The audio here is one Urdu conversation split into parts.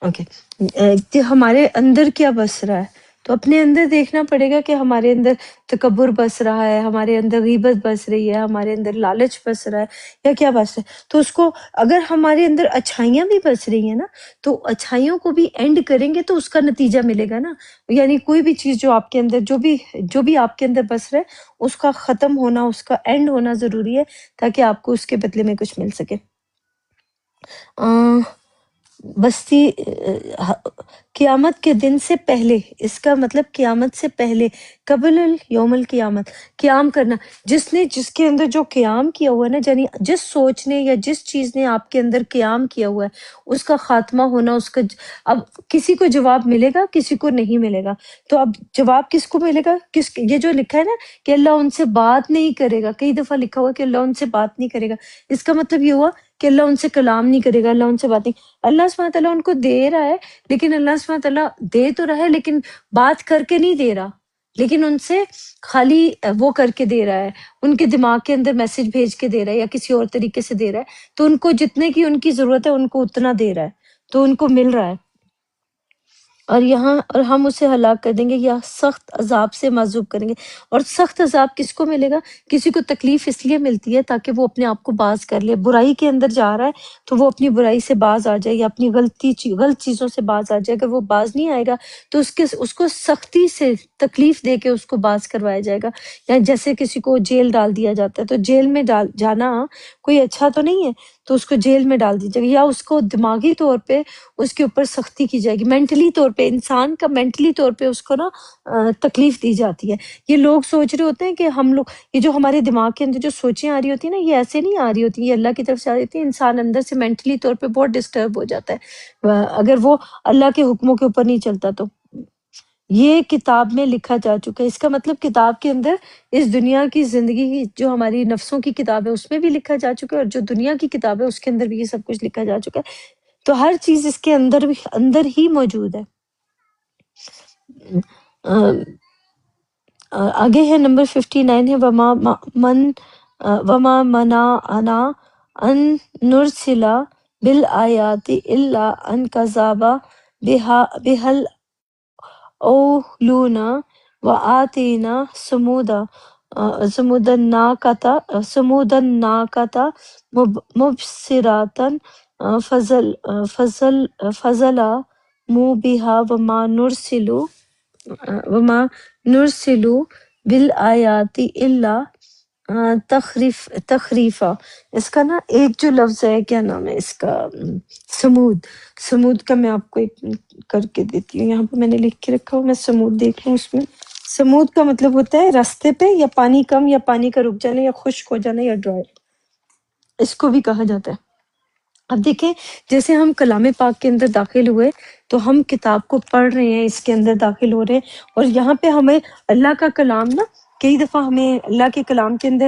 اوکے، کہ ہمارے اندر کیا بس رہا ہے، تو اپنے اندر دیکھنا پڑے گا کہ ہمارے اندر تکبر بس رہا ہے، ہمارے اندر غیبت بس رہی ہے، ہمارے اندر لالچ بس رہا ہے، یا کیا بس رہا ہے. تو اس کو اگر ہمارے اندر اچھائیاں بھی بس رہی ہیں نا، تو اچھائیوں کو بھی اینڈ کریں گے تو اس کا نتیجہ ملے گا نا. یعنی کوئی بھی چیز جو آپ کے اندر جو بھی آپ کے اندر بس رہا ہے، اس کا ختم ہونا، اس کا اینڈ ہونا ضروری ہے، تاکہ آپ کو اس کے بدلے میں کچھ مل سکے. بستی قیامت کے دن سے پہلے، اس کا مطلب قیامت سے پہلے، قبل یوم القیامت، قیام کرنا. جس کے اندر جو قیام کیا ہوا ہے نا، یعنی جس سوچ نے یا جس چیز نے آپ کے اندر قیام کیا ہوا ہے، اس کا خاتمہ ہونا، اس کا اب کسی کو جواب ملے گا، کسی کو نہیں ملے گا. تو اب جواب کس کو ملے گا؟ یہ جو لکھا ہے نا کہ اللہ ان سے بات نہیں کرے گا، کئی دفعہ لکھا ہوا کہ اللہ ان سے بات نہیں کرے گا، اس کا مطلب یہ ہوا کہ اللہ ان سے کلام نہیں کرے گا، اللہ ان سے بات نہیں. اللہ سبحانہ تعالیٰ ان کو دے رہا ہے، لیکن اللہ سبحانہ تعالیٰ دے تو رہا ہے لیکن بات کر کے نہیں دے رہا، لیکن ان سے خالی وہ کر کے دے رہا ہے، ان کے دماغ کے اندر میسج بھیج کے دے رہا ہے یا کسی اور طریقے سے دے رہا ہے. تو ان کو جتنے کی ان کی ضرورت ہے ان کو اتنا دے رہا ہے، تو ان کو مل رہا ہے. اور ہم اسے ہلاک کر دیں گے یا سخت عذاب سے معذوب کریں گے. اور سخت عذاب کس کو ملے گا؟ کسی کو تکلیف اس لیے ملتی ہے تاکہ وہ اپنے آپ کو باز کر لے. برائی کے اندر جا رہا ہے تو وہ اپنی برائی سے باز آ جائے، یا اپنی غلط چیزوں سے باز آ جائے. اگر وہ باز نہیں آئے گا تو اس کو سختی سے تکلیف دے کے اس کو باز کروایا جائے گا. یا جیسے کسی کو جیل ڈال دیا جاتا ہے، تو جیل میں جانا کوئی اچھا تو نہیں ہے، تو اس کو جیل میں ڈال دی جائے گی، یا اس کو دماغی طور پہ اس کے اوپر سختی کی جائے گی. مینٹلی طور پہ انسان کا مینٹلی طور پہ اس کو نا تکلیف دی جاتی ہے. یہ لوگ سوچ رہے ہوتے ہیں کہ ہم لوگ، یہ جو ہمارے دماغ کے اندر جو سوچیں آ رہی ہوتی ہیں نا، یہ ایسے نہیں آ رہی ہوتی، یہ اللہ کی طرف سے آ رہی ہوتی ہے. انسان اندر سے مینٹلی طور پہ بہت ڈسٹرب ہو جاتا ہے اگر وہ اللہ کے حکموں کے اوپر نہیں چلتا. تو یہ کتاب میں لکھا جا چکا ہے. اس کا مطلب کتاب کے اندر اس دنیا کی زندگی کی جو ہماری نفسوں کی کتاب ہے اس میں بھی لکھا جا چکا ہے، اور جو دنیا کی کتاب ہے اس کے اندر بھی یہ سب کچھ لکھا جا چکا ہے. تو ہر چیز اس کے اندر ہی موجود ہے. آگے ہے نمبر 59 ہے وما منعنا ان نرسل بالآیات الا ان کذب بها الاولون وآتینا ثمود الناقة مبصرة فظلموا بها وما نرسل بالآیات الا تخریفا. اس کا نا ایک جو لفظ ہے، کیا نام ہے اس کا، سمود کا میں آپ کو ایک کر کے دیتی ہوں. یہاں پہ میں نے لکھ کے رکھا ہوں، میں سمود دیکھ لوں. اس میں سمود کا مطلب ہوتا ہے راستے پہ، یا پانی کم، یا پانی کا رک جانا، یا خشک ہو جانا، یا ڈرائی، اس کو بھی کہا جاتا ہے. اب دیکھیں، جیسے ہم کلام پاک کے اندر داخل ہوئے تو ہم کتاب کو پڑھ رہے ہیں، اس کے اندر داخل ہو رہے ہیں، اور یہاں پہ ہمیں اللہ کا کلام نا، کئی دفعہ ہمیں اللہ کے کلام کے اندر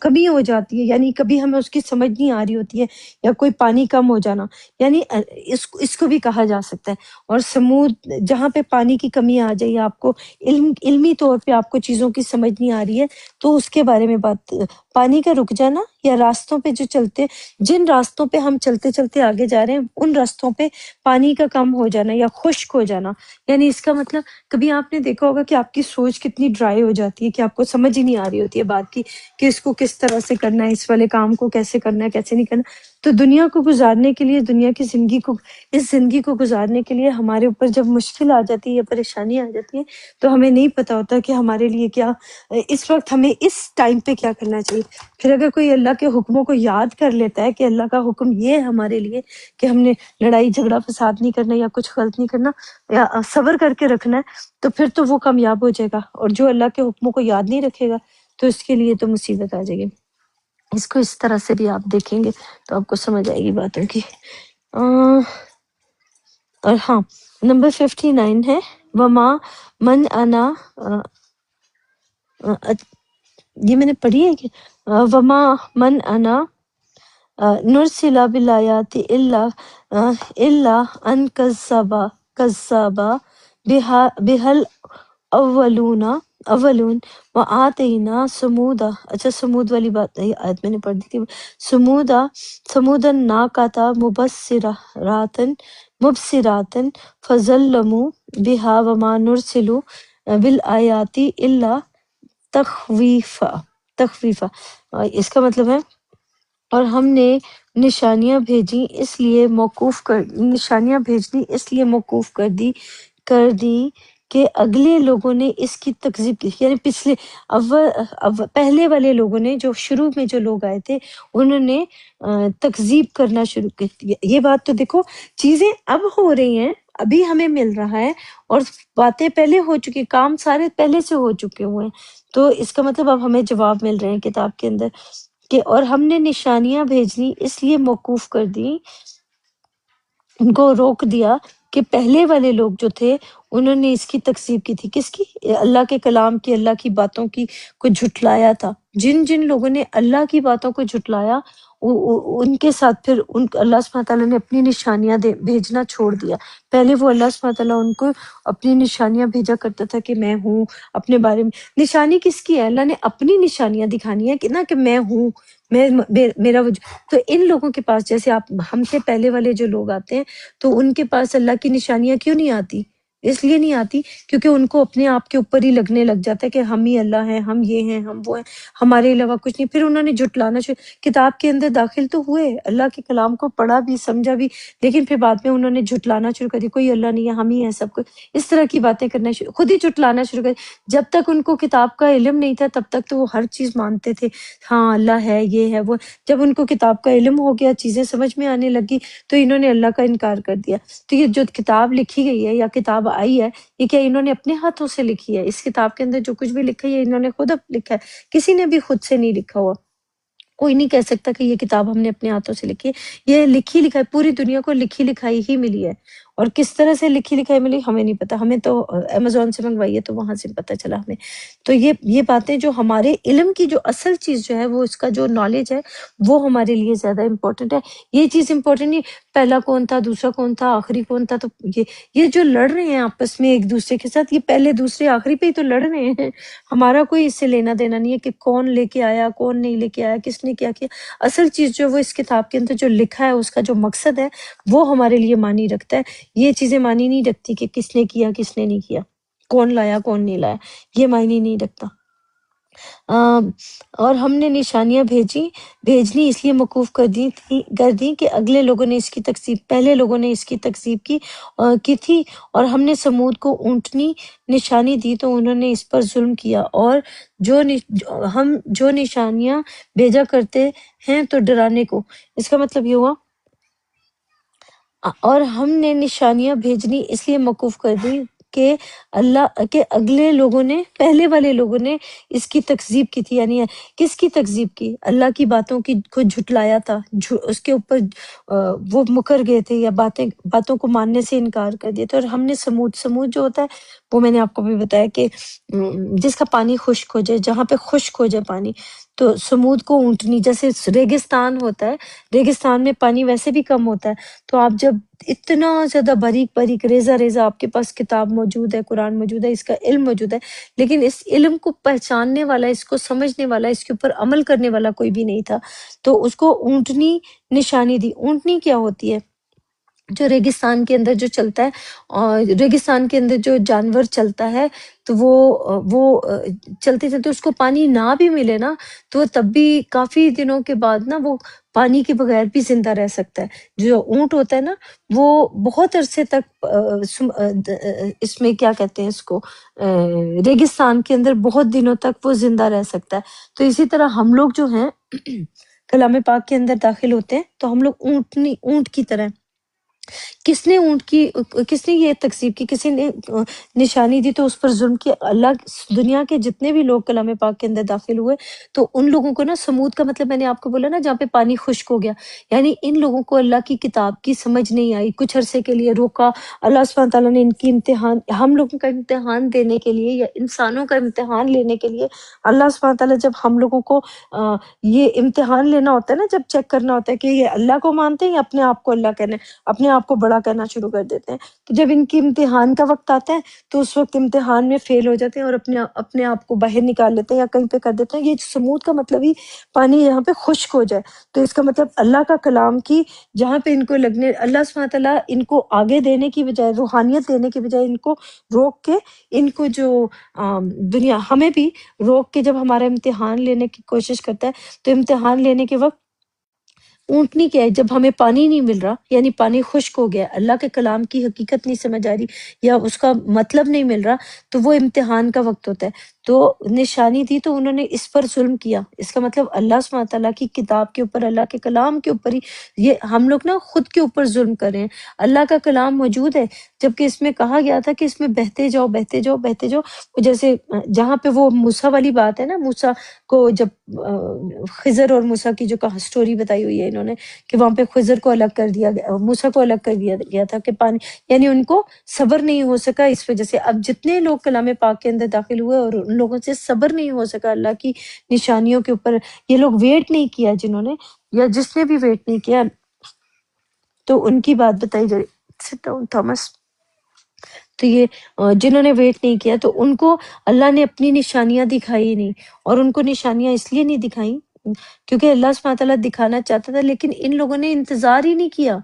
کمی ہو جاتی ہے، یعنی کبھی ہمیں اس کی سمجھ نہیں آ رہی ہوتی ہے، یا کوئی پانی کم ہو جانا، یعنی اس کو بھی کہا جا سکتا ہے. اور سمود، جہاں پہ پانی کی کمی آ جائے، یا آپ کو علمی طور پہ آپ کو چیزوں کی سمجھ نہیں آ رہی ہے، تو اس کے بارے میں بات، پانی کا رک جانا، یا راستوں پہ جو چلتے، جن راستوں پہ ہم چلتے چلتے آگے جا رہے ہیں ان راستوں پہ پانی کا کم ہو جانا یا خشک ہو جانا. یعنی اس کا مطلب، کبھی آپ نے دیکھا ہوگا کہ آپ کی سوچ کتنی ڈرائی ہو جاتی ہے کہ آپ کو سمجھ ہی نہیں آ رہی ہوتی ہے بات کی کہ اس کو کس طرح سے کرنا ہے، اس والے کام کو کیسے کرنا ہے، کیسے نہیں کرنا. تو دنیا کو گزارنے کے لیے، دنیا کی زندگی کو، اس زندگی کو گزارنے کے لیے ہمارے اوپر جب مشکل آ جاتی ہے یا پریشانی آ جاتی ہے، تو ہمیں نہیں پتہ ہوتا کہ ہمارے لیے کیا، اس وقت ہمیں اس ٹائم پہ کیا کرنا چاہیے. پھر اگر کوئی اللہ کے حکموں کو یاد کر لیتا ہے کہ اللہ کا حکم یہ ہے ہمارے لیے کہ ہم نے لڑائی جھگڑا فساد نہیں کرنا، یا کچھ غلط نہیں کرنا، یا صبر کر کے رکھنا ہے، تو پھر تو وہ کامیاب ہو جائے گا. اور جو اللہ کے حکموں کو یاد نہیں رکھے گا تو اس کے لیے تو مصیبت آ جائے گی. اس کو اس طرح سے بھی آپ دیکھیں گے تو آپ کو سمجھ آئے گی باتوں کی. اور ہاں، نمبر 59 ہے وما من انا، یہ میں نے پڑھی ہے کہ وما من انا نرسل بالآیات الا ان کذب بها الاولون اولون وآتینا سمودا، اچھا سمود والی بات آیت میں نے پڑھ دی تھی، سمودا ناقتا مبصراتن فظلموا بها وما نرسل بالآیات الا تخویفا. اس کا مطلب ہے اور ہم نے نشانیاں بھیجی اس لیے نشانیاں بھیجنی اس لیے موقوف کر دی کہ اگلے لوگوں نے اس کی تکذیب کی، یعنی پہلے والے لوگوں نے، جو شروع میں جو لوگ آئے تھے انہوں نے تکذیب کرنا شروع کر دیا. یہ بات تو دیکھو، چیزیں اب ہو رہی ہیں، ابھی ہمیں مل رہا ہے، اور باتیں پہلے ہو چکی، کام سارے پہلے سے ہو چکے ہوئے ہیں. تو اس کا مطلب اب ہمیں جواب مل رہے ہیں کتاب کے اندر کہ اور ہم نے نشانیاں بھیجنی اس لیے موقوف کر دی، ان کو روک دیا کہ پہلے والے لوگ جو تھے انہوں نے اس کی تکذیب کی تھی. کس کی؟ اللہ کے کلام کی، اللہ کی باتوں کی کو جھٹلایا تھا. جن لوگوں نے اللہ کی باتوں کو جھٹلایا ان کے ساتھ پھر اللہ سبحانہ تعالیٰ نے اپنی نشانیاں بھیجنا چھوڑ دیا. پہلے وہ اللہ سبحانہ تعالیٰ ان کو اپنی نشانیاں بھیجا کرتا تھا کہ میں ہوں، اپنے بارے میں. نشانی کس کی ہے؟ اللہ نے اپنی نشانیاں دکھانی ہے کہ نا، کہ میں ہوں، میرا وجود. تو ان لوگوں کے پاس، جیسے ہم سے پہلے والے جو لوگ آتے ہیں، تو ان کے پاس اللہ کی نشانیاں کیوں نہیں آتی؟ اس لیے نہیں آتی کیونکہ ان کو اپنے آپ کے اوپر ہی لگنے لگ جاتا ہے کہ ہم ہی اللہ ہیں، ہم یہ ہیں، ہم وہ ہیں، ہمارے علاوہ کچھ نہیں. پھر انہوں نے جھٹلانا کتاب کے اندر داخل تو ہوئے، اللہ کے کلام کو پڑھا بھی، سمجھا بھی، لیکن پھر بعد میں انہوں نے جھٹلانا شروع کر دی. کوئی اللہ نہیں ہے، ہم ہی ہیں سب کچھ، اس طرح کی باتیں کرنا خود ہی جھٹلانا شروع کر دی. جب تک ان کو کتاب کا علم نہیں تھا تب تک تو وہ ہر چیز مانتے تھے، ہاں اللہ ہے، یہ ہے وہ. جب ان کو کتاب کا علم ہو گیا، چیزیں سمجھ میں آنے لگی، تو انہوں نے اللہ کا انکار کر دیا. تو یہ جو کتاب لکھی گئی ہے یا کتاب آئی ہے، یہ کیا انہوں نے اپنے ہاتھوں سے لکھی ہے؟ اس کتاب کے اندر جو کچھ بھی لکھا ہے یہ انہوں نے خود لکھا ہے، کسی نے بھی خود سے نہیں لکھا ہوا. کوئی نہیں کہہ سکتا کہ یہ کتاب ہم نے اپنے ہاتھوں سے لکھی ہے. یہ لکھی لکھائی پوری دنیا کو لکھی لکھائی ہی ملی ہے، اور کس طرح سے لکھی لکھائی ملی ہمیں نہیں پتا. ہمیں تو امیزون سے منگوائی ہے تو وہاں سے پتہ چلا ہمیں. تو یہ باتیں جو ہمارے علم کی جو اصل چیز جو ہے، وہ اس کا جو نالج ہے، وہ ہمارے لیے زیادہ امپورٹنٹ ہے. یہ چیز امپورٹنٹ نہیں پہلا کون تھا، دوسرا کون تھا، آخری کون تھا. تو یہ جو لڑ رہے ہیں آپس میں ایک دوسرے کے ساتھ، یہ پہلے دوسرے آخری پہ ہی تو لڑ رہے ہیں. ہمارا کوئی اس سے لینا دینا نہیں ہے کہ کون لے کے آیا، کون نہیں لے کے آیا، کس نے کیا کیا. اصل چیز جو وہ اس کتاب کے اندر جو لکھا ہے، اس کا جو مقصد ہے وہ ہمارے لیے معنی رکھتا ہے. یہ چیزیں معنی نہیں رکھتی کہ کس نے کیا، کس نے نہیں کیا، کون لایا، کون نہیں لایا، یہ معنی نہیں رکھتا. اور ہم نے نشانیاں بھیجنی اس لیے موقوف کر دی کہ اگلے لوگوں نے اس کی تکذیب، پہلے لوگوں نے اس کی تکذیب کی تھی. اور ہم نے سمود کو اونٹنی نشانی دی تو انہوں نے اس پر ظلم کیا. اور ہم جو نشانیاں بھیجا کرتے ہیں تو ڈرانے کو، اس کا مطلب یہ ہوا اور ہم نے نشانیاں بھیجنی اس لیے موقوف کر دی کہ اگلے لوگوں نے، پہلے والے لوگوں نے اس کی تکذیب کی تھی. یعنی کس کی تکذیب کی؟ اللہ کی باتوں کو جھٹلایا تھا، اس کے اوپر وہ مکر گئے تھے، یا باتوں کو ماننے سے انکار کر دیا. تو اور ہم نے سمود جو ہوتا ہے وہ میں نے آپ کو بھی بتایا کہ جس کا پانی خشک ہو جائے، جہاں پہ خشک ہو جائے پانی، تو سمود کو اونٹنی، جیسے ریگستان ہوتا ہے، ریگستان میں پانی ویسے بھی کم ہوتا ہے. تو آپ جب اتنا زیادہ باریک ریزہ آپ کے پاس کتاب موجود ہے، قرآن موجود ہے، اس کا علم موجود ہے، لیکن اس علم کو پہچاننے والا، اس کو سمجھنے والا، اس کے اوپر عمل کرنے والا کوئی بھی نہیں تھا. تو اس کو اونٹنی نشانی دی. اونٹنی کیا ہوتی ہے؟ جو ریگستان کے اندر جو چلتا ہے، اور ریگستان کے اندر جو جانور چلتا ہے، تو وہ چلتے چلتے اس کو پانی نہ بھی ملے نا، تو وہ تب بھی کافی دنوں کے بعد نا وہ پانی کے بغیر بھی زندہ رہ سکتا ہے. جو اونٹ ہوتا ہے نا، وہ بہت عرصے تک اس میں کیا کہتے ہیں اس کو، ریگستان کے اندر بہت دنوں تک وہ زندہ رہ سکتا ہے. تو اسی طرح ہم لوگ جو ہیں کلام پاک کے اندر داخل ہوتے ہیں تو ہم لوگ اونٹ کی طرح. کس نے یہ تکذیب کی؟ کسی نے نشانی دی تو اس پر ظلم کیا. اللہ دنیا کے جتنے بھی لوگ کلام پاک کے اندر داخل ہوئے، تو ان لوگوں کو نا، سمود کا مطلب میں نے آپ کو بولا نا، جہاں پہ پانی خشک ہو گیا، یعنی ان لوگوں کو اللہ کی کتاب کی سمجھ نہیں آئی، کچھ عرصے کے لیے روکا. اللہ سبحانہ تعالیٰ نے ان کی امتحان، ہم لوگوں کا امتحان دینے کے لیے، یا انسانوں کا امتحان لینے کے لیے، اللہ سبحانہ تعالیٰ جب ہم لوگوں کو یہ امتحان لینا ہوتا ہے نا، جب چیک کرنا ہوتا ہے کہ یہ اللہ کو مانتے ہیں یا اپنے آپ کو اللہ کہنے، اپنے آپ کو بڑا بڑا کہنا شروع کر دیتے ہیں. تو جب ان کی امتحان کا وقت آتا ہے تو اس وقت امتحان میں فیل ہو جاتے ہیں اور اپنے آپ کو باہر نکال لیتے ہیں یا کہیں پہ کر دیتے ہیں. یہ سمود کا مطلب ہی پانی یہاں پہ خشک ہو جائے. تو اس کا مطلب اللہ کا کلام کی جہاں پہ ان کو لگنے، اللہ سبحانہ تعالیٰ ان کو آگے دینے کی بجائے، روحانیت دینے کی بجائے ان کو روک کے، ان کو جو دنیا ہمیں بھی روک کے جب ہمارا امتحان لینے کی کوشش کرتا ہے، تو امتحان لینے کے وقت اونٹنی کیا ہے، جب ہمیں پانی نہیں مل رہا، یعنی پانی خشک ہو گیا، اللہ کے کلام کی حقیقت نہیں سمجھ آ رہی یا اس کا مطلب نہیں مل رہا، تو وہ امتحان کا وقت ہوتا ہے. تو نشانی دی تو انہوں نے اس پر ظلم کیا. اس کا مطلب اللہ سبحانہ تعالیٰ کی کتاب کے اوپر، اللہ کے کلام کے اوپر ہی یہ ہم لوگ نا خود کے اوپر ظلم کر رہے ہیں. اللہ کا کلام موجود ہے، جبکہ اس میں کہا گیا تھا کہ اس میں بہتے جاؤ بہتے جاؤ بہتے جاؤ. جیسے جہاں پہ وہ موسیٰ والی بات ہے نا، موسیٰ کو جب خضر اور موسیٰ کی جو سٹوری بتائی ہوئی ہے انہوں نے، کہ وہاں پہ خضر کو الگ کر دیا گیا، موسیٰ کو الگ کر دیا گیا تھا کہ پانی، یعنی ان کو صبر نہیں ہو سکا اس وجہ سے. اب جتنے لوگ کلام پاک کے اندر داخل ہوئے اور ان لوگوں سے صبر نہیں ہو سکا اللہ کی نشانیوں کے اوپر، یہ لوگ ویٹ نہیں کیا جنہوں نے، یا جس نے بھی ویٹ نہیں کیا، تو ان کی بات بتائی جا رہی. Sit down, Thomas. تو یہ جنہوں نے ویٹ نہیں کیا تو ان کو اللہ نے اپنی نشانیاں دکھائی نہیں. اور ان کو نشانیاں اس لیے نہیں دکھائیں کیونکہ اللہ سبحانہ تعالیٰ دکھانا چاہتا تھا، لیکن ان لوگوں نے انتظار ہی نہیں کیا،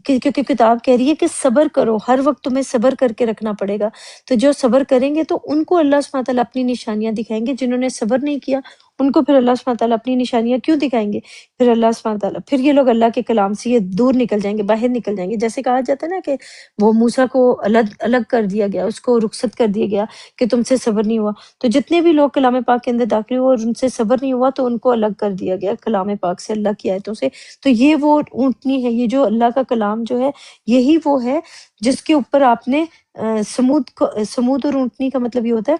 کیونکہ کتاب کہہ رہی ہے کہ صبر کرو، ہر وقت تمہیں صبر کر کے رکھنا پڑے گا. تو جو صبر کریں گے تو ان کو اللہ سبحانہ تعالیٰ اپنی نشانیاں دکھائیں گے. جنہوں نے صبر نہیں کیا ان کو پھر اللہ سبحانہ تعالیٰ اپنی نشانیاں کیوں دکھائیں گے؟ پھر اللہ سبحانہ تعالیٰ، پھر یہ لوگ اللہ کے کلام سے یہ دور نکل جائیں گے، باہر نکل جائیں گے. جیسے کہا جاتا ہے نا کہ وہ موسیٰ کو الگ کر دیا گیا، اس کو رخصت کر دیا گیا کہ تم سے صبر نہیں ہوا. تو جتنے بھی لوگ کلام پاک کے اندر داخل ہوئے اور ان سے صبر نہیں ہوا تو ان کو الگ کر دیا گیا کلام پاک سے، اللہ کی آیتوں سے. تو یہ وہ اونٹنی ہے، یہ جو اللہ کا کلام جو ہے یہی وہ ہے جس کے اوپر آپ نے سمود اور اونٹنی کا مطلب یہ ہوتا ہے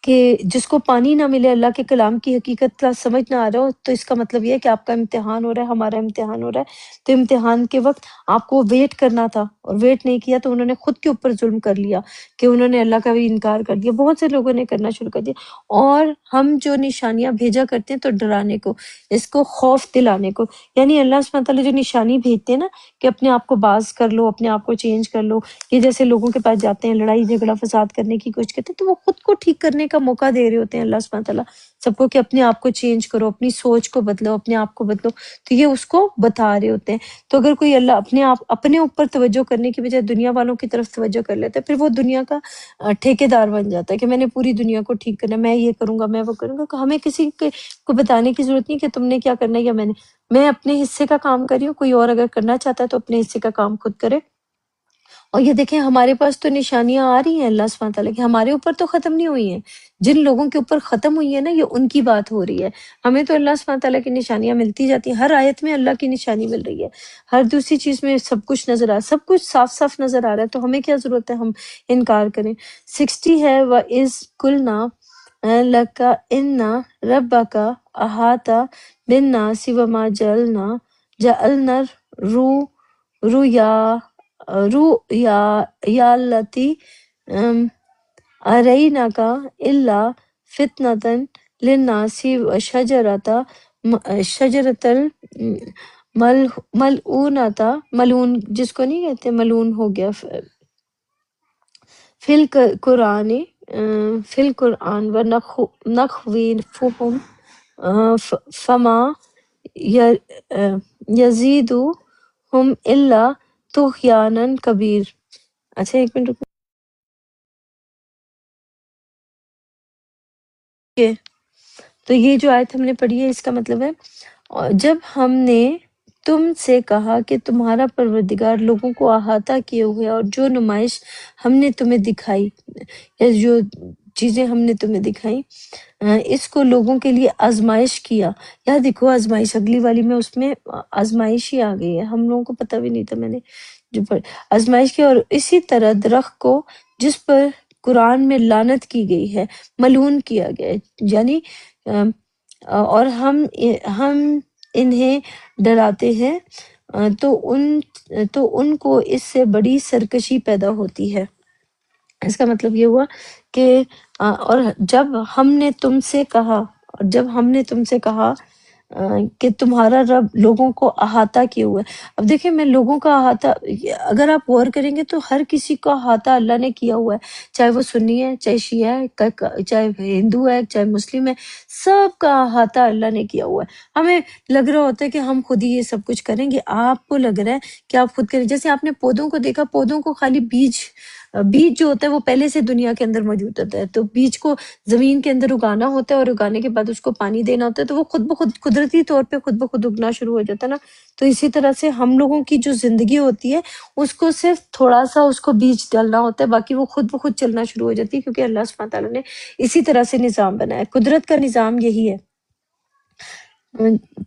کہ جس کو پانی نہ ملے، اللہ کے کلام کی حقیقت کا سمجھ نہ آ رہا ہو، تو اس کا مطلب یہ ہے کہ آپ کا امتحان ہو رہا ہے، ہمارا امتحان ہو رہا ہے. تو امتحان کے وقت آپ کو ویٹ کرنا تھا اور ویٹ نہیں کیا تو انہوں نے خود کے اوپر ظلم کر لیا کہ انہوں نے اللہ کا بھی انکار کر دیا. بہت سے لوگوں نے کرنا شروع کر دیا. اور ہم جو نشانیاں بھیجا کرتے ہیں تو ڈرانے کو، اس کو خوف دلانے کو، یعنی اللہ سبحانہ تعالیٰ جو نشانی بھیجتے ہیں نا کہ اپنے آپ کو باز کر لو، اپنے آپ کو چینج کر لو، یہ جیسے لوگوں کے پاس جاتے ہیں لڑائی جھگڑا فساد کرنے کی کوشش کرتے ہیں، تو وہ خود کو ٹھیک کرنے کا موقع دے رہے ہوتے ہیں اللہ سبحانہ تعالیٰ سب کو کہ اپنے آپ کو چینج کرو، اپنی سوچ کو بدلو، اپنے آپ کو بدلو. تو یہ اس کو بتا رہے ہوتے ہیں. تو اگر کوئی اللہ اپنے اوپر توجہ کرنے کی بجائے دنیا والوں کی طرف توجہ کر لیتا ہے، پھر وہ دنیا کا ٹھیکیدار بن جاتا ہے کہ میں نے پوری دنیا کو ٹھیک کرنا ہے، میں یہ کروں گا، میں وہ کروں گا. ہمیں کسی کو بتانے کی ضرورت نہیں کہ تم نے کیا کرنا ہے یا میں اپنے حصے کا کام کر رہی ہوں. کوئی اور اگر کرنا چاہتا ہے تو اپنے حصے کا کام خود کرے. اور یہ دیکھیں ہمارے پاس تو نشانیاں آ رہی ہیں اللہ سبحانہ تعالیٰ کی، ہمارے اوپر تو ختم نہیں ہوئی ہیں. جن لوگوں کے اوپر ختم ہوئی ہیں نا، یہ ان کی بات ہو رہی ہے. ہمیں تو اللہ سبحانہ تعالیٰ کی نشانیاں ملتی جاتی ہیں، ہر آیت میں اللہ کی نشانی مل رہی ہے، ہر دوسری چیز میں سب کچھ نظر سب کچھ صاف صاف نظر آ رہا ہے. تو ہمیں کیا ضرورت ہے ہم انکار کریں. 60 ہے وَإِذْ قُلْنَا لَكَ إِنَّ رَبَّكَ أَحَاطَ بِالنَّاسِ وَمَا جَعَلْنَا الرُّؤْيَا الَّتِي أَرَيْنَاكَ إِلَّا فِتْنَةً لِلنَّاسِ وَشَجَرَةَ الملعونۃ، ملعون جس کو نہیں کہتے ملعون ہو گیا، فی القرآن وَنَخْوِفُهُمْ فَمَا يَزِيدُهُمْ إِلَّا طُغْيَانًا کبیر. اچھا ایک منٹ رکیے. تو یہ جو آیت ہم نے پڑھی ہے اس کا مطلب ہے جب ہم نے تم سے کہا کہ تمہارا پروردگار لوگوں کو احاطہ کیے ہوئے اور جو نمائش ہم نے تمہیں دکھائی یا جو چیزیں ہم نے تمہیں دکھائی اس کو لوگوں کے لیے آزمائش کیا. یار دیکھو آزمائش اگلی والی میں اس میں آزمائش ہی آ گئی ہے، ہم لوگوں کو پتہ بھی نہیں تھا. میں نے جو آزمائش کیا، اور اسی طرح درخت کو جس پر قرآن میں لعنت کی گئی ہے ملعون کیا گیا ہے، یعنی اور ہم انہیں ڈراتے ہیں تو ان کو اس سے بڑی سرکشی پیدا ہوتی ہے. اس کا مطلب یہ ہوا کہ اور جب ہم نے تم سے کہا کہ تمہارا رب لوگوں کو احاطہ کیے ہوئے. اب دیکھیں میں لوگوں کا احاطہ، اگر آپ غور کریں گے تو ہر کسی کا احاطہ اللہ نے کیا ہوا ہے، چاہے وہ سنی ہے، چاہے شیعہ ہے، چاہے ہندو ہے، چاہے مسلم ہے، سب کا احاطہ اللہ نے کیا ہوا ہے. ہمیں لگ رہا ہوتا ہے کہ ہم خود ہی یہ سب کچھ کریں گے، آپ کو لگ رہا ہے کہ آپ خود کریں. جیسے آپ نے پودوں کو دیکھا، پودوں کو خالی بیج جو ہوتا ہے وہ پہلے سے دنیا کے اندر موجود ہوتا ہے، تو بیج کو زمین کے اندر اگانا ہوتا ہے، اور اگانے کے بعد اس کو پانی دینا ہوتا ہے، تو وہ خود بخود قدرتی طور پہ خود بخود اگنا شروع ہو جاتا ہے نا. تو اسی طرح سے ہم لوگوں کی جو زندگی ہوتی ہے اس کو صرف تھوڑا سا اس کو بیج ڈالنا ہوتا ہے، باقی وہ خود بخود چلنا شروع ہو جاتی ہے، کیونکہ اللہ سبحانہ تعالیٰ نے اسی طرح سے نظام بنایا ہے. قدرت کا نظام یہی ہے.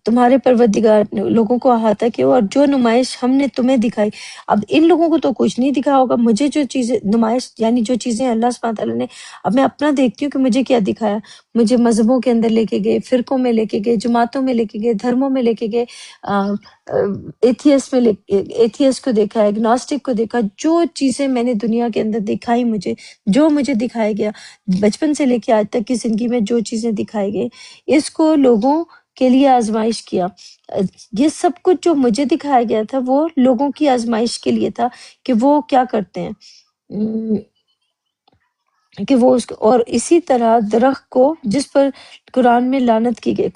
تمہارے پروردگار نے لوگوں کو احاطہ کیا اور جو نمائش ہم نے تمہیں دکھائی. اب ان لوگوں کو تو کچھ نہیں دکھا ہوگا، مجھے جو چیزیں نمائش یعنی جو چیزیں اللہ سبحانہ تعالیٰ نے، اب میں اپنا دیکھتی ہوں کہ مجھے کیا دکھایا. مجھے مذہبوں کے اندر لے کے گئے، فرقوں میں لے کے گئے، جماعتوں میں لے کے گئے، دھرموں میں لے کے گئے، ایتھیس کو دیکھا، ایگنوسٹک کو دیکھا. جو چیزیں میں نے دنیا کے اندر دکھائی، مجھے دکھایا گیا بچپن سے لے کے آج تک کی زندگی میں جو چیزیں دکھائی گئی، اس کو لوگوں کے لیے آزمائش کیا. یہ سب کچھ جو مجھے دکھایا گیا تھا وہ لوگوں کی آزمائش کے لیے تھا کہ وہ کیا کرتے ہیں، کہ وہ اس کو. اور اسی طرح درخت کو جس پر قرآن میں لعنت کی گئی،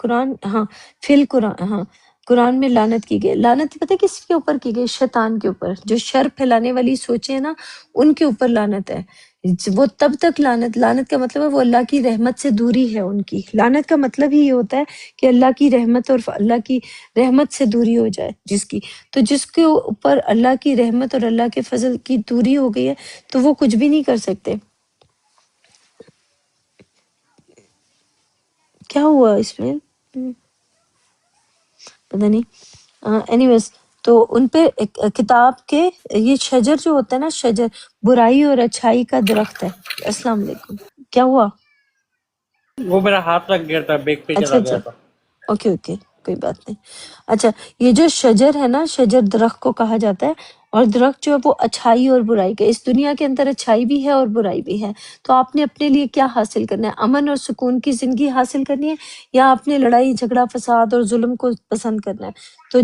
قرآن میں لعنت کی گئی. لعنت پتہ ہے کس کے اوپر کی گئی؟ شیطان کے اوپر. جو شر پھیلانے والی سوچیں نا، ان کے اوپر لعنت ہے. وہ تب تک لعنت کا مطلب ہے وہ اللہ کی رحمت سے دوری ہے ان کی. لعنت کا مطلب ہی یہ ہوتا ہے کہ اللہ کی رحمت اور اللہ کی رحمت سے دوری ہو جائے جس کی. تو جس کے اوپر اللہ کی رحمت اور اللہ کے فضل کی دوری ہو گئی ہے تو وہ کچھ بھی نہیں کر سکتے. کیا ہوا اس میں پتہ نہیں. اینی ویز تو ان پہ کتاب کے یہ شجر جو ہوتا ہے نا، شجر برائی اور اچھائی کا درخت ہے. السلام علیکم. کیا ہوا؟ وہ میرا ہاتھ لگ گیا تھا، بیک پہ اچھا چلا گیا تھا. اوکے کوئی بات نہیں. اچھا یہ جو شجر ہے نا، شجر درخت کو کہا جاتا ہے، اور درخت جو ہے وہ اچھائی اور برائی کا. اس دنیا کے اندر اچھائی بھی ہے اور برائی بھی ہے. تو آپ نے اپنے لیے کیا حاصل کرنا ہے؟ امن اور سکون کی زندگی حاصل کرنی ہے، یا آپ نے لڑائی جھگڑا فساد اور ظلم کو پسند کرنا ہے؟ تو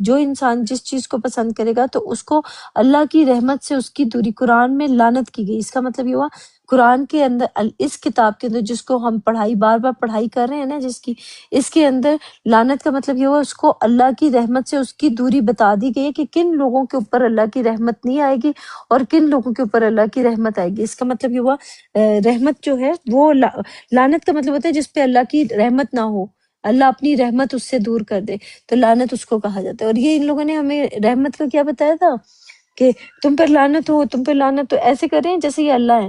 جو انسان جس چیز کو پسند کرے گا تو اس کو اللہ کی رحمت سے اس کی دوری. قرآن میں لعنت کی گئی، اس کا مطلب یہ ہوا قرآن کے اندر، اس کتاب کے اندر جس کو ہم بار بار پڑھائی کر رہے ہیں نا، جس کی، اس کے اندر لعنت کا مطلب یہ ہوا اس کو اللہ کی رحمت سے اس کی دوری بتا دی گئی ہے کہ کن لوگوں کے اوپر اللہ کی رحمت نہیں آئے گی اور کن لوگوں کے اوپر اللہ کی رحمت آئے گی. اس کا مطلب یہ ہوا رحمت جو ہے وہ لعنت کا مطلب ہوتا ہے جس پہ اللہ کی رحمت نہ ہو، اللہ اپنی رحمت اس سے دور کر دے، تو لعنت اس کو کہا جاتا ہے. اور یہ ان لوگوں نے ہمیں رحمت کا کیا بتایا تھا کہ تم پر لعنت ہو، تم پر لعنت. تو ایسے کر رہے ہیں جیسے یہ اللہ ہے.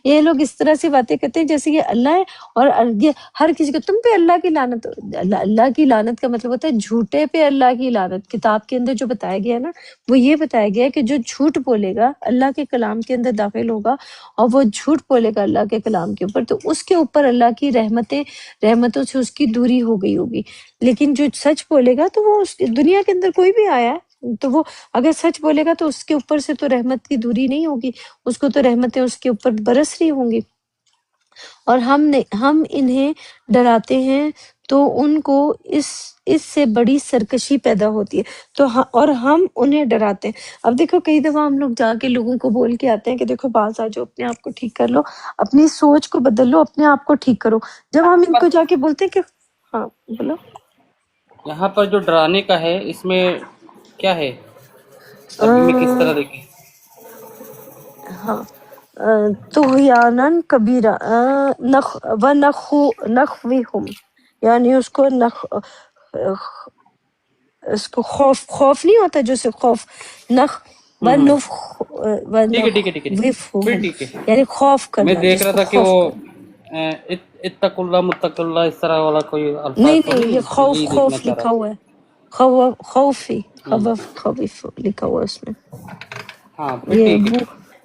یہ لوگ اس طرح سے باتیں کرتے ہیں جیسے یہ اللہ ہے، اور یہ ہر کسی کو تم پہ اللہ کی لعنت ہو. اللہ کی لعنت کا مطلب ہوتا ہے جھوٹے پہ اللہ کی لعنت. کتاب کے اندر جو بتایا گیا ہے نا، وہ یہ بتایا گیا ہے کہ جو جھوٹ بولے گا اللہ کے کلام کے اندر داخل ہوگا اور وہ جھوٹ بولے گا اللہ کے کلام کے اوپر، تو اس کے اوپر اللہ کی رحمتوں سے اس کی دوری ہو گئی ہوگی. لیکن جو سچ بولے گا تو وہ دنیا کے اندر کوئی بھی آیا ہے تو وہ اگر سچ بولے گا تو اس کے اوپر سے تو رحمت کی دوری نہیں ہوگی، اس کو تو رحمتیں اس کے اوپر برس رہی ہوں گی. اور ہم انہیں ڈراتے ہیں تو ان کو اس سے بڑی سرکشی پیدا ہوتی ہے. تو اور ہم انہیں ڈراتے ہیں. اب دیکھو کئی دفعہ ہم لوگ جا کے لوگوں کو بول کے آتے ہیں کہ دیکھو باز آ جاؤ، اپنے آپ کو ٹھیک کر لو، اپنی سوچ کو بدل لو، اپنے آپ کو ٹھیک کرو. جب ہم ان کو جا کے بولتے ہیں کہ ہاں بولو. یہاں پر جو ڈرانے کا ہے اس میں کیا ہے؟ عربی میں کس طرح دیکھیں؟ ہاں طغیاناً کبیرہ نخوہم، یعنی اس کو خوف نہیں ہوتا جو سے خوف ٹھیک ہے پھر ٹھیک ہے. یعنی خوف میں کرنا، دیکھ جس رہا کو تھا کہ خوف وہ کرنا. اتق اللہ متق اللہ اس طرح والا کوئی الفاظ تو نہیں یہ نہیں، یہی دیکھنا خوف چاہ لکھا رہا ہوا ہے، خوفی تھا. خوف لکھا ہوا ہے اس میں. ہاں پھر یہ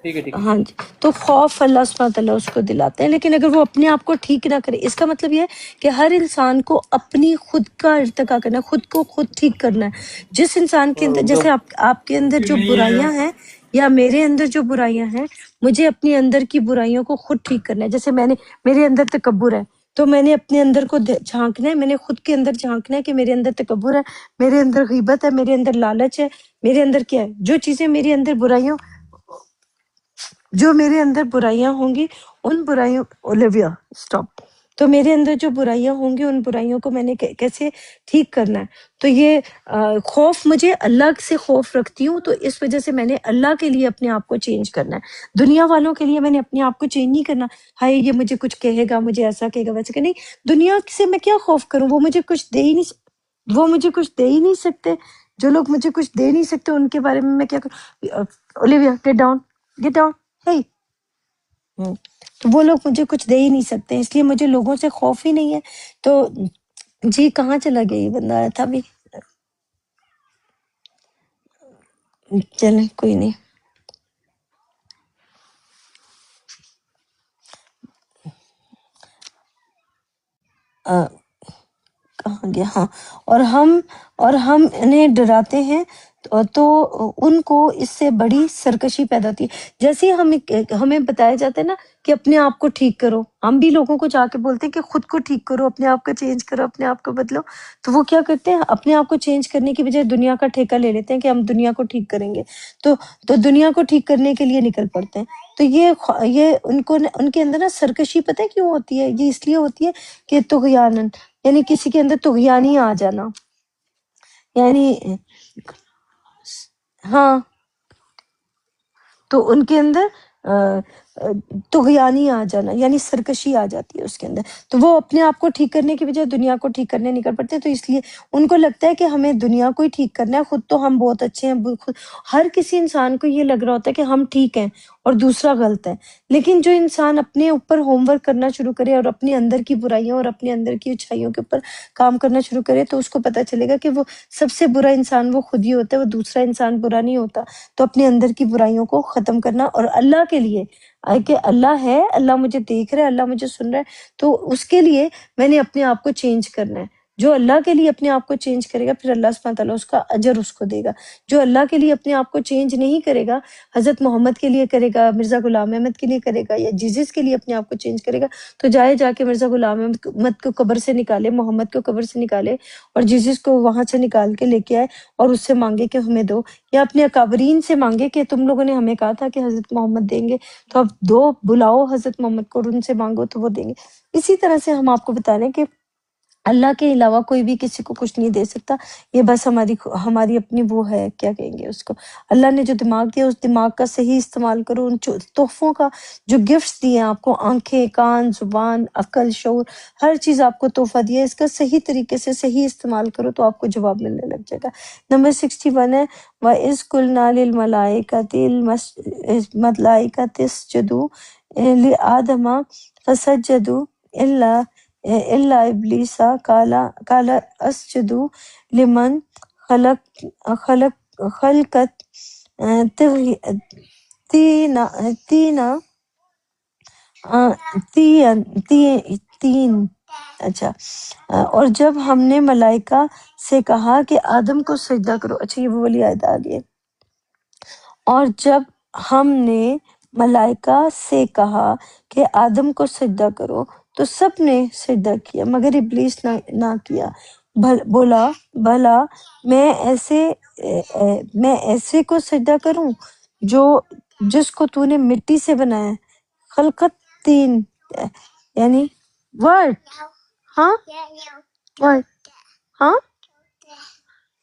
ٹھیک ہے. ہاں جی. تو خوف اللہ سبحانہ تعالیٰ اس کو دلاتے ہیں، لیکن اگر وہ اپنے آپ کو ٹھیک نہ کرے، اس کا مطلب یہ ہے کہ ہر انسان کو اپنی خود کا ارتقا کرنا ہے، خود کو خود ٹھیک کرنا ہے. جس انسان کے اندر جیسے آپ کے اندر جو برائیاں ہیں یا میرے اندر جو برائیاں ہیں، مجھے اپنی اندر کی برائیوں کو خود ٹھیک کرنا ہے. جیسے میرے اندر تکبر ہے، تو میں نے اپنے اندر کو جھانکنا ہے، میں نے خود کے اندر جھانکنا ہے کہ میرے اندر تکبر ہے، میرے اندر غیبت ہے، میرے اندر لالچ ہے، میرے اندر کیا ہے، جو چیزیں میرے اندر برائیوں، جو میرے اندر برائیاں ہوں گی ان برائیوں، اولیویا اسٹاپ، تو میرے اندر جو برائیاں ہوں گی ان برائیوں کو میں نے کیسے ٹھیک کرنا ہے. تو یہ خوف، مجھے اللہ سے خوف رکھتی ہوں، تو اس وجہ سے میں نے اللہ کے لیے اپنے آپ کو چینج کرنا ہے. دنیا والوں کے لیے میں نے اپنے آپ کو چینج نہیں کرنا، ہائے یہ مجھے کچھ کہے گا، مجھے ایسا کہے گا ویسا کہ نہیں. دنیا سے میں کیا خوف کروں، وہ مجھے کچھ دے ہی نہیں، وہ مجھے کچھ دے ہی نہیں سکتے. جو لوگ مجھے کچھ دے نہیں سکتے ان کے بارے میں کیا کروں. Olivia get down, get down. ہے تو وہ لوگ مجھے کچھ دے ہی نہیں سکتے، اس لیے مجھے لوگوں سے خوف ہی نہیں ہے. تو جی کہاں چلا گیا یہ بندہ، آیا تھا بھی، چلیں کوئی نہیں. کہاں گیا، ہاں. اور ہم انہیں ڈراتے ہیں تو ان کو اس سے بڑی سرکشی پیدا ہوتی ہے. جیسے ہمیں بتایا جاتا ہے نا کہ اپنے آپ کو ٹھیک کرو، ہم بھی لوگوں کو جا کے بولتے ہیں کہ خود کو ٹھیک کرو، اپنے آپ کو چینج کرو، اپنے آپ کو بدلو. تو وہ کیا کرتے ہیں، اپنے آپ کو چینج کرنے کی بجائے دنیا کا ٹھیکہ لے لیتے ہیں کہ ہم دنیا کو ٹھیک کریں گے. تو دنیا کو ٹھیک کرنے کے لیے نکل پڑتے ہیں. تو یہ ان کے اندر نا سرکشی پتہ ہے کیوں ہوتی ہے، یہ اس لیے ہوتی ہے کہ طغیانن، یعنی کسی کے اندر طغیانی آ جانا، یعنی ہاں، تو ان کے اندر طغیانی آ جانا، یعنی سرکشی آ جاتی ہے اس کے اندر. تو وہ اپنے آپ کو ٹھیک کرنے کی بجائے دنیا کو ٹھیک کرنے نکل پڑتے ہیں. تو اس لیے ان کو لگتا ہے کہ ہمیں دنیا کو ہی ٹھیک کرنا ہے، خود تو ہم بہت اچھے ہیں. ہر کسی انسان کو یہ لگ رہا ہوتا ہے کہ ہم ٹھیک ہیں اور دوسرا غلط ہے. لیکن جو انسان اپنے اوپر ہوم ورک کرنا شروع کرے اور اپنے اندر کی برائیوں اور اپنے اندر کی اچھائیوں کے اوپر کام کرنا شروع کرے، تو اس کو پتہ چلے گا کہ وہ سب سے برا انسان وہ خود ہی ہوتا ہے، وہ دوسرا انسان برا نہیں ہوتا. تو اپنے اندر کی برائیوں کو ختم کرنا، اور اللہ کے لیے کہ اللہ ہے، اللہ مجھے دیکھ رہا ہے، اللہ مجھے سن رہا ہے، تو اس کے لیے میں نے اپنے آپ کو چینج کرنا ہے. جو اللہ کے لیے اپنے آپ کو چینج کرے گا پھر اللہ سبحانہ تعالیٰ اس کا اجر اس کو دے گا. جو اللہ کے لیے اپنے آپ کو چینج نہیں کرے گا، حضرت محمد کے لیے کرے گا، مرزا غلام احمد کے لیے کرے گا، یا جیزس کے لیے اپنے آپ کو چینج کرے گا، تو جا کے مرزا غلام احمد کو قبر سے نکالے، محمد کو قبر سے نکالے، اور جیزس کو وہاں سے نکال کے لے کے آئے اور اس سے مانگے کہ ہمیں دو، یا اپنے اکابرین سے مانگے کہ تم لوگوں نے ہمیں کہا تھا کہ حضرت محمد دیں گے، تو اب دو، بلاؤ حضرت محمد کو اور ان سے مانگو تو وہ دیں گے. اسی طرح سے ہم آپ کو بتا رہے ہیں کہ اللہ کے علاوہ کوئی بھی کسی کو کچھ نہیں دے سکتا. یہ بس ہماری اپنی وہ ہے، کیا کہیں گے اس کو، اللہ نے جو دماغ دیا اس دماغ کا صحیح استعمال کرو. ان تحفوں کا جو گفٹس دیے ہیں آپ کو، آنکھیں، کان، زبان، عقل، شعور، ہر چیز آپ کو تحفہ دیا ہے، اس کا صحیح طریقے سے صحیح استعمال کرو تو آپ کو جواب ملنے لگ جائے گا. نمبر 61 ہے وَإِذْ قُلْنَا لِلْمَلَائِكَةِ اسْجُدُوا لِآدَمَ فَسَجَدُوا إلا ابلیس قال اسجد لمن خلقت تین. اچھا، اور جب ہم نے ملائکہ سے کہا کہ آدم کو سجدہ کرو، اچھا یہ وہ والی آیت آ گئی ہے. اور جب ہم نے ملائکہ سے کہا کہ آدم کو سجدہ کرو تو سب نے سجدہ کیا مگر ابلیس نہ کیا. بولا بھلا میں ایسے کو سجدہ کروں جس کو تو نے مٹی سے بنایا ہے. خلقت تین، یعنی ورڈ، ہاں ورڈ، ہاں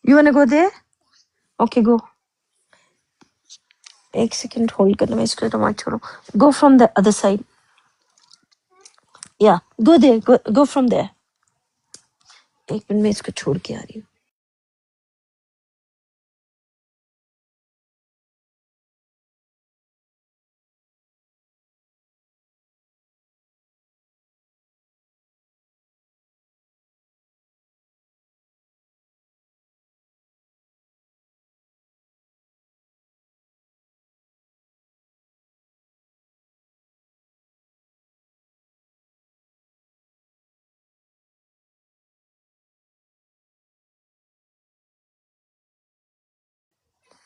you واننا go there, okay go. ایک سیکنڈ ہولڈ کرنا، میں اس کو ٹماٹر چھوڑوں. Go from the other side, یا گو دیر، گو فرام دیر. ایک منٹ میں اس کو چھوڑ کے آ رہی ہوں.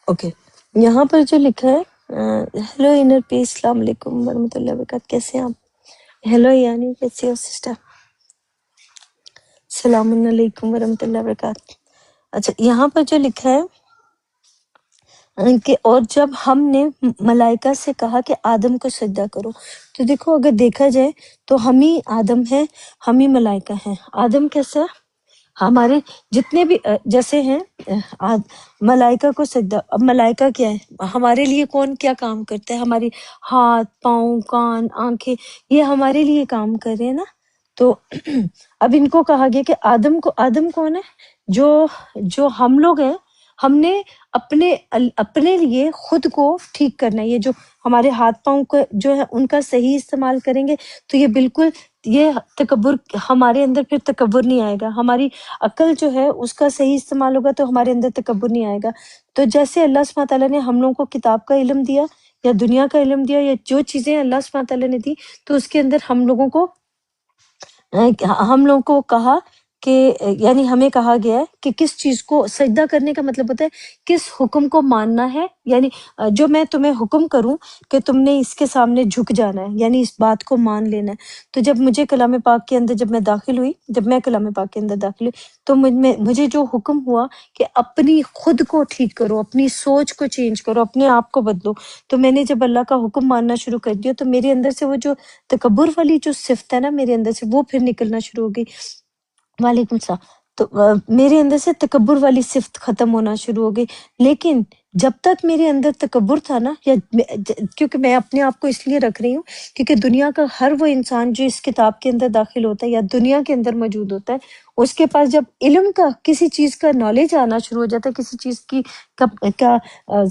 اوکے، یہاں پر جو لکھا ہے ہیلو انر پیس، السلام علیکم ورحمۃ اللہ وبرکاتہ، کیسے ہیں آپ؟ ہیلو یعنی کیسے ہو سسٹر؟ السلام علیکم ورحمۃ اللہ وبرکاتہ۔ اچھا، یہاں پر جو لکھا ہے کہ اور جب ہم نے ملائکہ سے کہا کہ آدم کو سجدہ کرو، تو دیکھو اگر دیکھا جائے تو ہم ہی آدم ہیں، ہم ہی ملائکہ ہیں۔ آدم کیسا؟ ہمارے جتنے بھی جیسے ہیں ملائکہ کو سجدہ، اب ملائکہ کیا ہے؟ ہمارے لیے کون کیا کام کرتا ہے؟ ہماری ہاتھ، پاؤں، کان، آنکھیں، یہ ہمارے لیے کام کر رہے ہیں نا۔ تو اب ان کو کہا گیا کہ آدم کون ہے؟ جو ہم لوگ ہیں، ہم نے اپنے لیے خود کو ٹھیک کرنا ہے۔ یہ جو ہمارے ہاتھ پاؤں کو جو ہے ان کا صحیح استعمال کریں گے تو یہ بالکل، یہ تکبر ہمارے اندر پھر تکبر نہیں آئے گا۔ ہماری عقل جو ہے اس کا صحیح استعمال ہوگا تو ہمارے اندر تکبر نہیں آئے گا۔ تو جیسے اللہ سبحانہ تعالیٰ نے ہم لوگوں کو کتاب کا علم دیا یا دنیا کا علم دیا، یا جو چیزیں اللہ سبحانہ تعالیٰ نے دی، تو اس کے اندر ہم لوگوں کو کہا کہ یعنی ہمیں کہا گیا ہے کہ کس چیز کو سجدہ کرنے کا مطلب ہوتا ہے کس حکم کو ماننا ہے۔ یعنی جو میں تمہیں حکم کروں کہ تم نے اس کے سامنے جھک جانا ہے، یعنی اس بات کو مان لینا ہے۔ تو جب مجھے کلام پاک کے اندر جب میں کلام پاک کے اندر داخل ہوئی تو مجھے جو حکم ہوا کہ اپنی خود کو ٹھیک کرو، اپنی سوچ کو چینج کرو، اپنے آپ کو بدلو، تو میں نے جب اللہ کا حکم ماننا شروع کر دیا تو میرے اندر سے وہ جو تکبر والی جو صفت ہے نا میرے اندر سے، وہ پھر نکلنا شروع ہو گئی۔ وعلیکم السلام۔ تو میرے اندر سے تکبر والی صفت ختم ہونا شروع ہو گئی۔ لیکن جب تک میرے اندر تکبر تھا نا، یا کیونکہ میں اپنے آپ کو اس لیے رکھ رہی ہوں کیونکہ دنیا کا ہر وہ انسان جو اس کتاب کے اندر داخل ہوتا ہے یا دنیا کے اندر موجود ہوتا ہے، اس کے پاس جب علم کا کسی چیز کا نالج آنا شروع ہو جاتا ہے، کسی چیز کی کا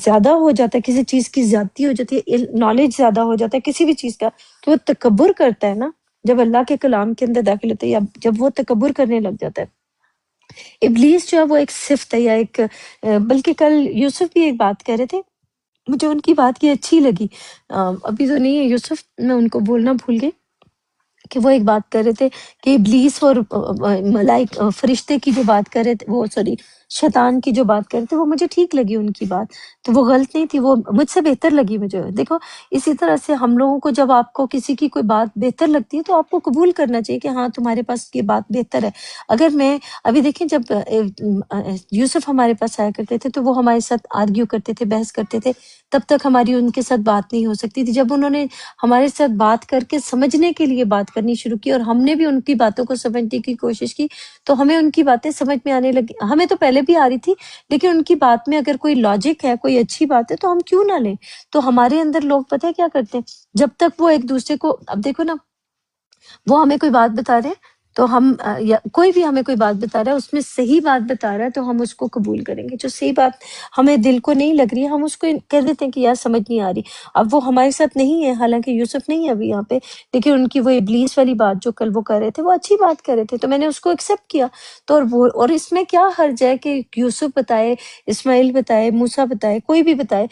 زیادہ ہو جاتا ہے، کسی چیز کی زیادتی ہو جاتی ہے، نالج زیادہ ہو جاتا ہے کسی بھی چیز کا، تو وہ تکبر کرتا ہے نا۔ جب اللہ کے کلام کے اندر داخل ہوتا ہے یا جب وہ تکبر کرنے لگ جاتا ہے، ابلیس جو ہے وہ ایک صفت ہے یا ایک بلکہ کل یوسف بھی ایک بات کہہ رہے تھے، مجھے ان کی بات یہ اچھی لگی، ابھی تو نہیں ہے یوسف، میں ان کو بولنا بھول گئی کہ وہ ایک بات کر رہے تھے کہ ابلیس اور فرشتے کی جو بات کر رہے تھے، وہ شیطان کی جو بات کر رہے تھے، وہ مجھے ٹھیک لگی ان کی بات، تو وہ غلط نہیں تھی، وہ مجھ سے بہتر لگی مجھے۔ دیکھو اسی طرح سے ہم لوگوں کو جب آپ کو کسی کی کوئی بات بہتر لگتی ہے تو آپ کو قبول کرنا چاہیے کہ ہاں تمہارے پاس یہ بات بہتر ہے۔ اگر میں ابھی دیکھیں جب یوسف ہمارے پاس آیا کرتے تھے تو وہ ہمارے ساتھ آرگیو کرتے تھے، بحث کرتے تھے، تب تک ہماری ان کے ساتھ بات نہیں ہو سکتی تھی۔ جب انہوں نے ہمارے ساتھ بات کر کے سمجھنے کے لیے بات کرنی شروع کی اور ہم نے بھی ان کی باتوں کو سمجھنے کی کوشش کی تو ہمیں ان کی باتیں سمجھ میں آنے لگی۔ ہمیں تو پہلے بھی آ رہی تھی لیکن ان کی بات میں اگر کوئی لاجک ہے، کوئی اچھی بات ہے تو ہم کیوں نہ لیں۔ تو ہمارے اندر لوگ پتہ ہے کیا کرتے ہیں، جب تک وہ ایک دوسرے کو، اب دیکھو نا، وہ ہمیں کوئی بات بتا رہے ہیں تو ہم یا کوئی بھی ہمیں کوئی بات بتا رہا ہے، اس میں صحیح بات بتا رہا ہے تو ہم اس کو قبول کریں گے۔ جو صحیح بات ہمیں دل کو نہیں لگ رہی ہے ہم اس کو کہہ دیتے ہیں کہ یار سمجھ نہیں آ رہی۔ اب وہ ہمارے ساتھ نہیں ہے، حالانکہ یوسف نہیں ہے ابھی یہاں پہ، لیکن ان کی وہ ابلیس والی بات جو کل وہ کر رہے تھے وہ اچھی بات کر رہے تھے تو میں نے اس کو ایکسیپٹ کیا۔ تو اور اس میں کیا حرج ہے کہ یوسف بتائے، اسماعیل بتائے، موسیٰ بتائے، کوئی بھی بتائے،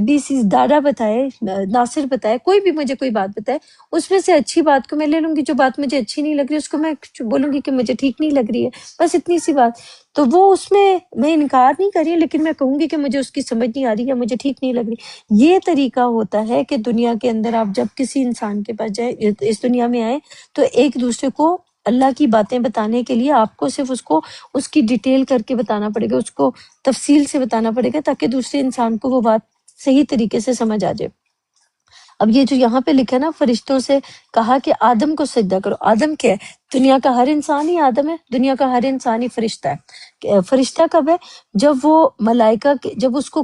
بی سی دادا بتائے، ناصر بتائے، کوئی بھی مجھے کوئی بات بتائے، اس میں سے اچھی بات کو میں لے لوں گی، جو بات مجھے اچھی نہیں لگ رہی اس کو میں بولوں گی کہ مجھے ٹھیک نہیں لگ رہی ہے، بس اتنی سی بات۔ تو وہ اس میں انکار نہیں کر رہی لیکن میں کہوں گی کہ مجھے اس کی سمجھ نہیں آ رہی یا مجھے ٹھیک نہیں لگ رہی۔ یہ طریقہ ہوتا ہے کہ دنیا کے اندر آپ جب کسی انسان کے پاس جائیں، اس دنیا میں آئے تو ایک دوسرے کو اللہ کی باتیں بتانے کے لیے آپ کو صرف اس کو اس کی ڈیٹیل کر کے بتانا پڑے گا، اس کو تفصیل سے بتانا پڑے گا تاکہ دوسرے انسان کو وہ بات صحیح طریقے سے سمجھ آ جائے۔ اب یہ جو یہاں پہ لکھا ہے نا، فرشتوں سے کہا کہ آدم کو سجدہ کرو۔ آدم کیا ہے؟ دنیا کا ہر انسان ہی آدم ہے، دنیا کا ہر انسان ہی فرشتہ ہے۔ فرشتہ کب ہے؟ جب وہ ملائکہ جب اس کو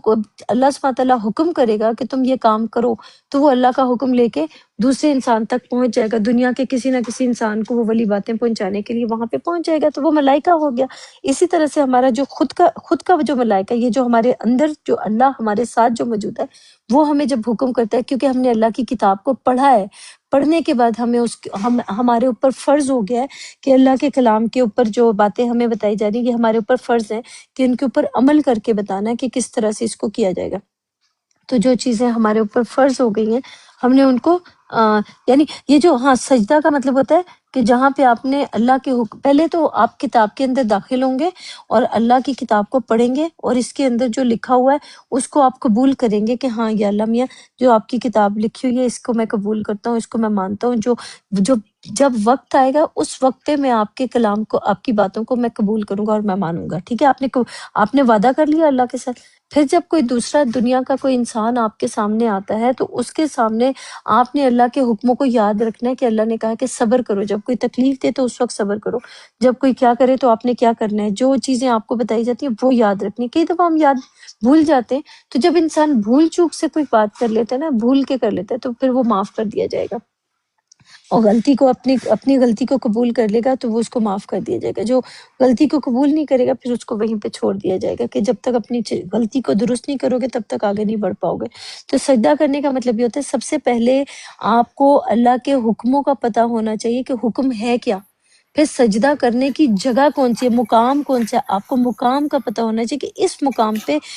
اللہ سبحانہ تعالیٰ حکم کرے گا کہ تم یہ کام کرو تو وہ اللہ کا حکم لے کے دوسرے انسان تک پہنچ جائے گا، دنیا کے کسی نہ کسی انسان کو وہ والی باتیں پہنچانے کے لیے وہاں پہ پہنچ جائے گا، تو وہ ملائکہ ہو گیا۔ اسی طرح سے ہمارا جو خود کا جو ملائکہ، یہ جو ہمارے اندر جو اللہ ہمارے ساتھ جو موجود ہے، وہ ہمیں جب حکم کرتا ہے کیونکہ ہم نے اللہ کی کتاب کو پڑھا ہے، پڑھنے کے بعد ہمیں ہمارے اوپر فرض ہو گیا ہے کہ اللہ کے کلام کے اوپر جو باتیں ہمیں بتائی جا رہی ہیں یہ ہمارے اوپر فرض ہے کہ ان کے اوپر عمل کر کے بتانا ہے کہ کس طرح سے اس کو کیا جائے گا۔ تو جو چیزیں ہمارے اوپر فرض ہو گئی ہیں ہم نے ان کو یعنی یہ جو سجدہ کا مطلب ہوتا ہے کہ جہاں پہ آپ نے اللہ کے حکم، پہلے تو آپ کتاب کے اندر داخل ہوں گے اور اللہ کی کتاب کو پڑھیں گے اور اس کے اندر جو لکھا ہوا ہے اس کو آپ قبول کریں گے کہ ہاں یا اللہ میاں جو آپ کی کتاب لکھی ہوئی ہے اس کو میں قبول کرتا ہوں، اس کو میں مانتا ہوں، جو جب وقت آئے گا اس وقت پہ میں آپ کے کلام کو، آپ کی باتوں کو میں قبول کروں گا اور میں مانوں گا، ٹھیک ہے؟ آپ نے وعدہ کر لیا اللہ کے ساتھ۔ پھر جب کوئی دوسرا دنیا کا کوئی انسان آپ کے سامنے آتا ہے تو اس کے سامنے آپ نے اللہ کے حکموں کو یاد رکھنا ہے کہ اللہ نے کہا کہ صبر کرو، جب کوئی تکلیف دے تو اس وقت صبر کرو، جب کوئی کیا کرے تو آپ نے کیا کرنا ہے، جو چیزیں آپ کو بتائی جاتی ہیں وہ یاد رکھنی۔ کئی دفعہ ہم یاد بھول جاتے ہیں، تو جب انسان بھول چوک سے کوئی بات کر لیتا ہے نا، بھول کے کر لیتا ہے، تو پھر وہ معاف کر دیا جائے گا، اور غلطی کو اپنی غلطی کو قبول کر لے گا تو وہ اس کو معاف کر دیا جائے گا۔ جو غلطی کو قبول نہیں کرے گا پھر اس کو وہیں پہ چھوڑ دیا جائے گا کہ جب تک اپنی غلطی کو درست نہیں کرو گے تب تک آگے نہیں بڑھ پاؤ گے۔ تو سجدہ کرنے کا مطلب یہ ہوتا ہے سب سے پہلے آپ کو اللہ کے حکموں کا پتہ ہونا چاہیے کہ حکم ہے کیا، پھر سجدہ کرنے کی جگہ کون سی ہے، مقام کون سا ہے، آپ کو مقام کا پتہ ہونا چاہیے کہ اس مقام پہ